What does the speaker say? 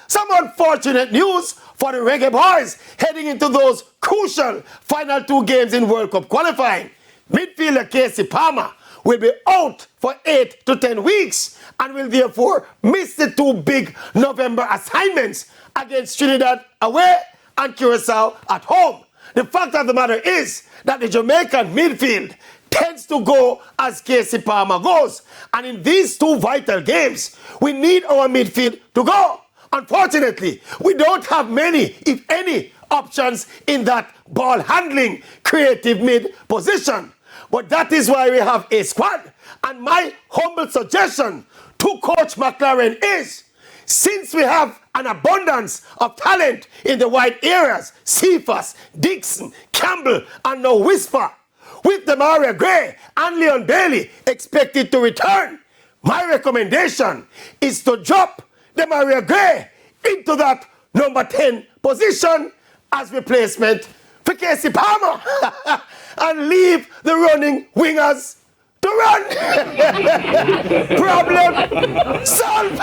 Some unfortunate news for the Reggae Boyz heading into those crucial final 2 games in World Cup qualifying. Midfielder Casey Palmer will be out for 8 to 10 weeks and will therefore miss the 2 big November assignments against Trinidad away and Curacao at home. The fact of the matter is that the Jamaican midfield tends to go as Casey Palmer goes. And in these 2 vital games, we need our midfield to go. Unfortunately, we don't have many, if any, options in that ball-handling, creative mid position. But that is why we have a squad. And my humble suggestion to Coach McLaren is, since we have an abundance of talent in the wide areas, Cephas, Dixon, Campbell, and now Whisper, with Demaria Gray and Leon Bailey expected to return, my recommendation is to drop Demaria Gray into that number 10 position as replacement for Casey Palmer and leave the running wingers to run. Problem solved.